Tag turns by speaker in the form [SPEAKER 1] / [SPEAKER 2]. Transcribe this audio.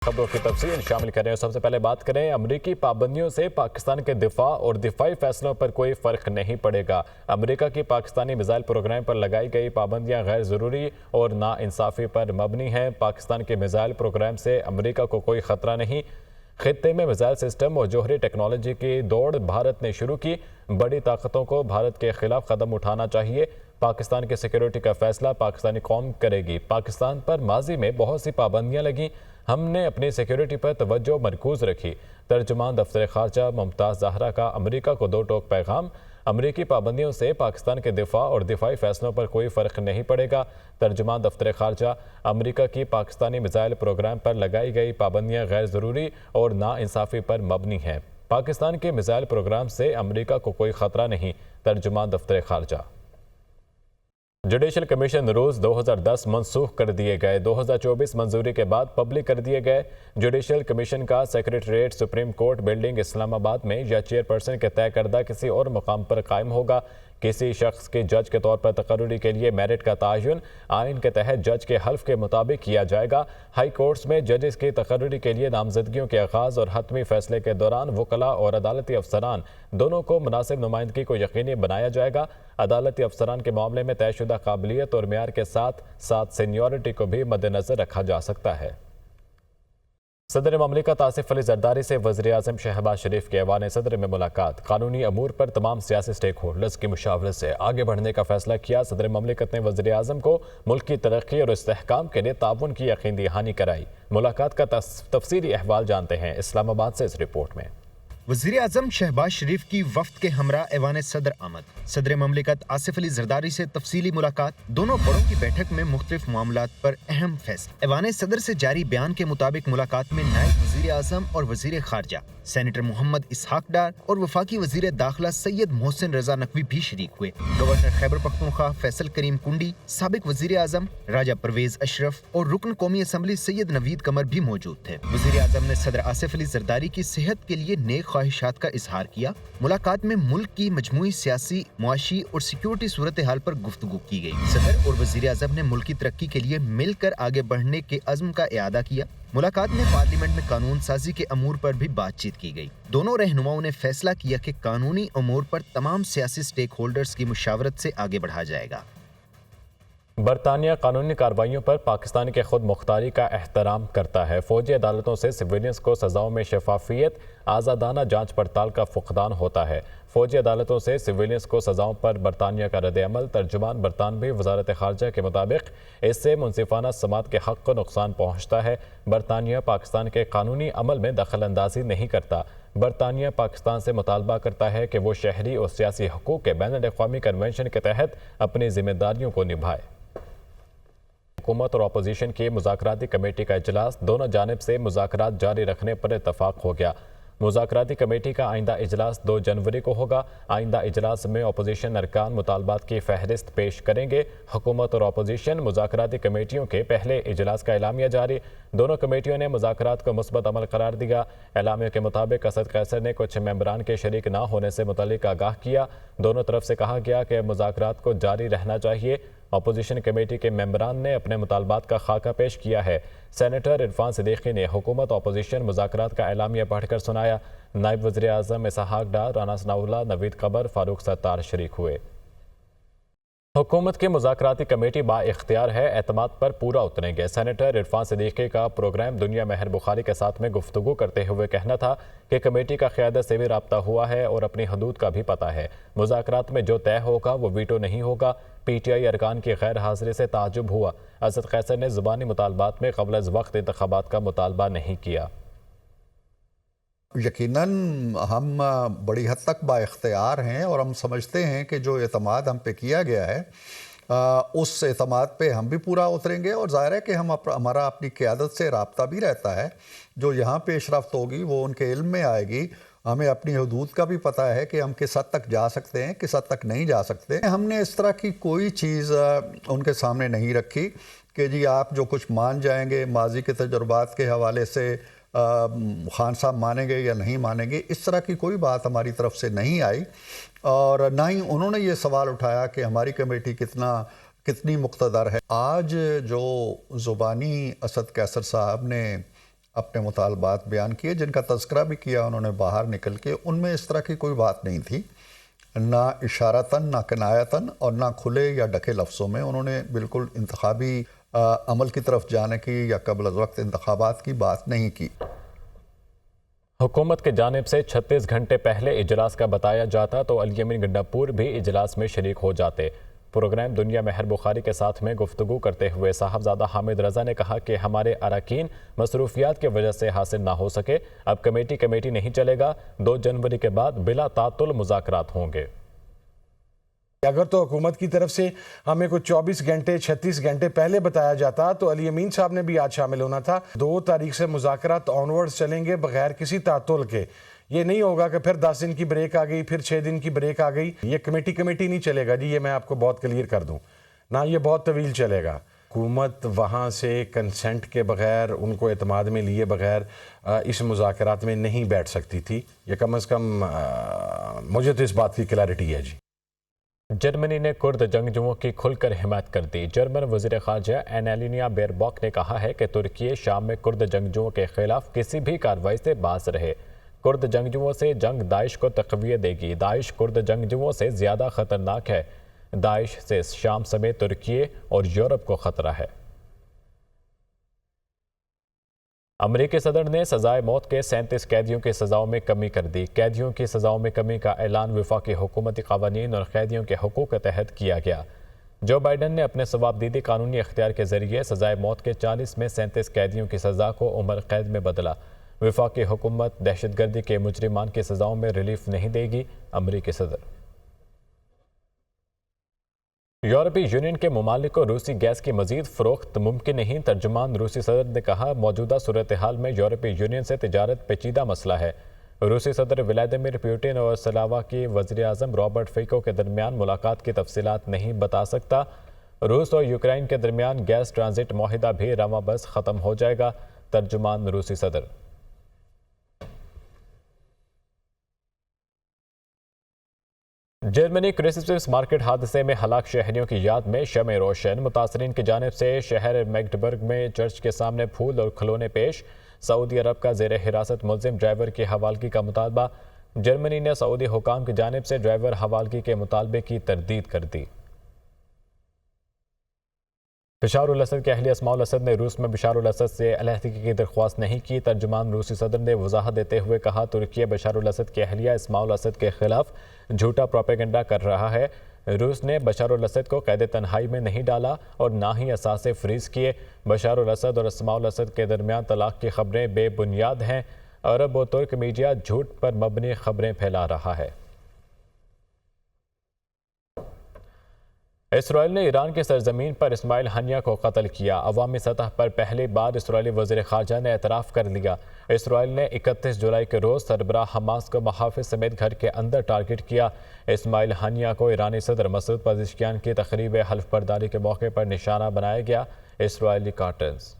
[SPEAKER 1] खबरों की तफसील शामिल करें। सबसे पहले बात करें अमरीकी पाबंदियों से पाकिस्तान के दिफा और दिफाई फैसलों पर कोई फर्क नहीं पड़ेगा। अमरीका की पाकिस्तानी मिसाइल प्रोग्राम पर लगाई गई पाबंदियां गैर ज़रूरी और नाइंसाफ़ी पर मबनी हैं। पाकिस्तान के मिसाइल प्रोग्राम से अमरीका को कोई ख़तरा नहीं। खित्ते में मिसाइल सिस्टम और जोहरी टेक्नोलॉजी की दौड़ भारत ने शुरू की। बड़ी ताकतों को भारत के खिलाफ कदम उठाना चाहिए। पाकिस्तान की सिक्योरिटी का फैसला पाकिस्तानी कौम करेगी। पाकिस्तान पर माजी में बहुत सी पाबंदियां लगी, हमने अपनी सिक्योरिटी पर तवज्जो मरकूज रखी। तर्जुमान दफ्तर खारजा मुमताज़ ज़हरा का अमरीका को दो टोक पैगाम। अमरीकी पाबंदियों से पाकिस्तान के दिफा और दिफाई फैसलों पर कोई फ़र्क नहीं पड़ेगा। तर्जुमान दफ्तर खारजा, अमरीका की पाकिस्तानी मिसाइल प्रोग्राम पर लगाई गई पाबंदियां गैर ज़रूरी और नाइंसाफ़ी पर मबनी हैं। पाकिस्तान के मिसाइल प्रोग्राम से अमरीका को कोई ख़तरा नहीं। तर्जुमान दफ्तर खारजा। जुडिशल कमीशन रूल्स 2010 मनसूख कर दिए गए। 2024 मंजूरी के बाद पब्लिक कर दिए गए। जुडिशल कमीशन का secretariat supreme court building Islamabad में या चेयरपर्सन के तय करदा किसी और मुकाम पर कायम होगा। किसी शख्स के जज के तौर पर तकर्रुरी के लिए मेरिट का तयन आइन के तहत जज के हल्फ के मुताबिक किया जाएगा। हाई कोर्ट्स में जजेस की तकर्रुरी के लिए नामजदगियों के आगाज़ और हतमी फैसले के दौरान वकला और अदालती अफसरान दोनों को मुनासिब नुमाइंदगी को यकीनी बनाया जाएगा। अदालती अफसरान के मामले में तयशुदा काबिलियत और मेयार के साथ साथ सीनियरिटी को भी मद्देनजर रखा जा सकता है। सदर ममलिकत आसिफ अली जरदारी से वज़ीर आज़म शहबाज शरीफ के ऐवान सदर में मुलाकात। कानूनी अमूर पर तमाम सियासी स्टेक होल्डर्स की मुशावरत से आगे बढ़ने का फैसला किया। सदर ममलिकत ने वज़ीर आज़म को मुल्क की तरक्की और इस्तेहकाम के लिए ताउन की यकीन दहानी कराई। मुलाकात का तफसीली अहवाल जानते हैं इस्लामाबाद से इस रिपोर्ट में।
[SPEAKER 2] वज़ीर आज़म शहबाज शरीफ की वफ्द के हमरा ऐवान सदर आमद। सदर ममलिकत आसिफ अली जरदारी से तफसीली मुलाकात। दोनों बड़ों की बैठक में मुख्तलिफ मामलात पर अहम फैसले। ऐवान सदर से जारी बयान के मुताबिक मुलाकात में नायब वज़ीर आज़म और वज़ीर खारजा सेनेटर मोहम्मद इसहाक डार और वफाकी वज़ीर दाखिला सैयद मोहसिन रजा नकवी भी शरीक हुए। गवर्नर खैबर पख्तूनख्वा फैसल करीम कुंडी, साबिक वज़ीर आज़म राजा परवेज अशरफ और रुकन कौमी असम्बली सैयद नवीद कमर भी मौजूद थे। वज़ीर आज़म ने सदर आसिफ अली जरदारी की सेहत के लिए नेक ख्वाहिशात का इजहार किया। मुलाकात में मुल्क की मजमूई सियासी, मुआशी और सिक्योरिटी सूरत हाल पर गुफ्तगू की गई। सदर और वज़ीर आज़म ने मुल्क की तरक्की के लिए मिलकर आगे बढ़ने के अज़्म का इआदा किया। मुलाकात में पार्लियामेंट में कानून साजी के अमूर पर भी बातचीत की गई। दोनों रहनुमाओं ने फैसला किया कि कानूनी अमूर पर तमाम सियासी स्टेक होल्डर्स की मुशावरत से आगे बढ़ा जाएगा।
[SPEAKER 1] बरतानिया कानूनी कार्रवाइयों पर पाकिस्तान के खुद मुख्तारी का एहतराम करता है। फौजी अदालतों से सिविलियंस को सजाओं में शफाफियत, आज़ादाना जांच पड़ताल का फुकदान होता है। फौजी अदालतों से सिविलियंस को सजाओं पर बरतानिया का रद्द-ए-अमल। तर्जुमान बरतानवी वजारत खारजा के मुताबिक इससे मुनसिफाना समात के हक़ को नुकसान पहुँचता है। बरतानिया पाकिस्तान के कानूनी अमल में दखल अंदाजी नहीं करता। बरतानिया पाकिस्तान से मुतालबा करता है कि वो शहरी और सियासी हकूक़ के बैनुल-अक़वामी कन्वेंशन के तहत अपनी जिम्मेदारियों को निभाए। हुकूमत और अपोजिशन की मुज़ाकराती कमेटी का इजलास। दोनों जानिब से मुज़ाकरात जारी रखने पर इत्तफाक हो गया। मुज़ाकराती कमेटी का आइंदा इजलास 2 जनवरी को होगा। आइंदा इजलास में अपोजिशन अरकान मुतालबात की फहरिस्त पेश करेंगे। हुकूमत और अपोजिशन मुज़ाकराती कमेटियों के पहले इजलास का एलामिया जारी। दोनों कमेटियों ने मुज़ाकरात को मुस्बत अमल करार दिया। एलामिया के मुताबिक असद कैसर ने कुछ मेंबरान के शरीक ना होने से मुतल्लिक आगाह किया। दोनों तरफ से कहा गया कि मुज़ाकरात को जारी रहना चाहिए। अपोजिशन कमेटी के मेंबरान ने अपने मुतालबात का खाका पेश किया है। सेनेटर इरफान सिद्दीकी ने हुकूमत अपोजिशन मुज़ाकरात का एलामिया पढ़कर सुनाया। नायब वज़ीर आज़म इसहाक डार, राना सनाउल्लाह, नवीद कबर, फारूक सत्तार शरीक हुए। हुकूमत की मुज़ाकराती कमेटी बाइख्तियार है, एतमाद पर पूरा उतरेंगे। सेनेटर इरफान सिद्दीकी का प्रोग्राम दुनिया महर बुखारी के साथ में गुफ्तगू करते हुए कहना था कि कमेटी का क़यादत से भी राब्ता हुआ है और अपनी हदूद का भी पता है। मुज़ाकरात में जो तय होगा वो वीटो नहीं होगा। PTI अरकान की गैर हाज़िरी से ताज्जुब हुआ। असद कैसर ने ज़ुबानी मुतालबात में क़ब्ल अज़ वक्त इंतख़ाबात का मुतालबा नहीं किया।
[SPEAKER 3] यकीनन हम बड़ी हद तक बाइख्तियार हैं और हम समझते हैं कि जो एतमाद हम पे किया गया है उस एतमाद पे हम भी पूरा उतरेंगे। और ज़ाहिर है कि हमारा अपनी क़यादत से राब्ता भी रहता है। जो यहाँ पेशरफ्त होगी वो उनके इल्म में आएगी। हमें अपनी हदूद का भी पता है कि हम किस हद तक जा सकते हैं, किस हद तक नहीं जा सकते। हमने इस तरह की कोई चीज़ उनके सामने नहीं रखी कि जी आप जो कुछ मान जाएंगे माजी के तजुर्बात के हवाले से खान साहब मानेंगे या नहीं मानेंगे, इस तरह की कोई बात हमारी तरफ से नहीं आई। और ना ही उन्होंने ये सवाल उठाया कि हमारी कमेटी कितनी मुक़्तदर है। आज जो ज़ुबानी असद कैसर साहब ने اپنے مطالبات بیان کیے، جن کا تذکرہ بھی کیا انہوں نے باہر نکل کے. ان میں اس طرح کی کوئی بات نہیں تھی، نہ اشارتاً، نہ کنایتاً، اور نہ کھلے یا ڈھکے لفظوں میں. انہوں نے بالکل انتخابی عمل کی طرف جانے کی یا قبل از وقت انتخابات کی بات نہیں کی.
[SPEAKER 1] حکومت کی جانب سے 36 گھنٹے پہلے اجلاس کا بتایا جاتا تو الیمین گنڈاپور بھی اجلاس میں شریک ہو جاتے. پروگرام دنیا مہر بخاری کے ساتھ میں گفتگو کرتے ہوئے صاحبزادہ حامد رضا نے کہا کہ ہمارے اراکین مصروفیات کی وجہ سے حاصل نہ ہو سکے. اب کمیٹی نہیں چلے گا. 2 جنوری کے بعد بلا تعطل مذاکرات ہوں گے.
[SPEAKER 4] اگر تو حکومت کی طرف سے ہمیں کوئی 24 گھنٹے 36 گھنٹے پہلے بتایا جاتا تو علی امین صاحب نے بھی آج شامل ہونا تھا. 2 تاریخ سے مذاکرات آنورڈ چلیں گے بغیر کسی تعطل کے. یہ نہیں ہوگا کہ پھر 10 دن کی بریک آ گئی، پھر 6 دن کی بریک آ گئی. یہ کمیٹی نہیں چلے گا جی، یہ میں آپ کو بہت کلیئر کر دوں نہ، یہ بہت طویل چلے گا. حکومت وہاں سے کنسنٹ کے بغیر، ان کو اعتماد میں لیے بغیر اس مذاکرات میں نہیں بیٹھ سکتی تھی. یہ کم از کم مجھے تو اس بات کی کلیئرٹی ہے جی.
[SPEAKER 1] جرمنی نے کرد جنگجوؤں کی کھل کر حمایت کر دی. جرمن وزیر خارجہ اینالینیا بیرباک نے کہا ہے کہ ترکی شام میں کرد جنگجوؤں کے خلاف کسی بھی کارروائی سے باز رہے. کرد جنگجوؤں سے جنگ داعش کو تقویت دے گی. داعش کرد جنگجوؤں سے زیادہ خطرناک ہے. داعش سے شام سمیت ترکی اور یورپ کو خطرہ ہے. امریکی صدر نے سزائے موت کے 37 قیدیوں کی سزاؤں میں کمی کر دی. قیدیوں کی سزاؤں میں کمی کا اعلان وفاقی حکومتی قوانین اور قیدیوں کے حقوق کے تحت کیا گیا. جو بائیڈن نے اپنے ثوابدیدی قانونی اختیار کے ذریعے سزائے موت کے 40 میں 37 قیدیوں کی سزا کو عمر قید میں بدلا. وفاقی حکومت دہشت گردی کے مجرمان کی سزاؤں میں ریلیف نہیں دے گی. امریکی صدر. یورپی یونین کے ممالک کو روسی گیس کی مزید فروخت ممکن نہیں. ترجمان روسی صدر نے کہا موجودہ صورتحال میں یورپی یونین سے تجارت پیچیدہ مسئلہ ہے. روسی صدر ولادیمیر پوٹن اور سلوواکی وزیر اعظم رابرٹ فیکو کے درمیان ملاقات کی تفصیلات نہیں بتا سکتا. روس اور یوکرائن کے درمیان گیس ٹرانزٹ معاہدہ بھی رواں بس ختم ہو جائے گا. ترجمان روسی صدر. جرمنی کرسمس مارکیٹ حادثے میں ہلاک شہریوں کی یاد میں شمع روشن. متاثرین کی جانب سے شہر میگڈبرگ میں چرچ کے سامنے پھول اور کھلونے پیش. سعودی عرب کا زیر حراست ملزم ڈرائیور کی حوالگی کا مطالبہ. جرمنی نے سعودی حکام کی جانب سے ڈرائیور حوالگی کے مطالبے کی تردید کر دی. بشار الاسد کے اہلیہ اسماء الاسد نے روس میں بشار الاسد سے علیحدگی کی درخواست نہیں کی. ترجمان روسی صدر نے وضاحت دیتے ہوئے کہا ترکی بشار الاسد کے اہلیہ اسماء الاسد کے خلاف جھوٹا پروپیگنڈا کر رہا ہے. روس نے بشار الاسد کو قید تنہائی میں نہیں ڈالا اور نہ ہی اثاثے فریز کیے. بشار الاسد اور اسماء الاسد کے درمیان طلاق کی خبریں بے بنیاد ہیں. عرب و ترک میڈیا جھوٹ پر مبنی خبریں پھیلا رہا ہے. اسرائیل نے ایران کی سرزمین پر اسماعیل ہنیہ کو قتل کیا. عوامی سطح پر پہلی بار اسرائیلی وزیر خارجہ نے اعتراف کر لیا. اسرائیل نے 31 جولائی کے روز سربراہ حماس کو محافظ سمیت گھر کے اندر ٹارگٹ کیا. اسماعیل ہنیہ کو ایرانی صدر مسعود پزشکیان کی تقریب حلف برداری کے موقع پر نشانہ بنایا گیا. اسرائیلی کارٹنز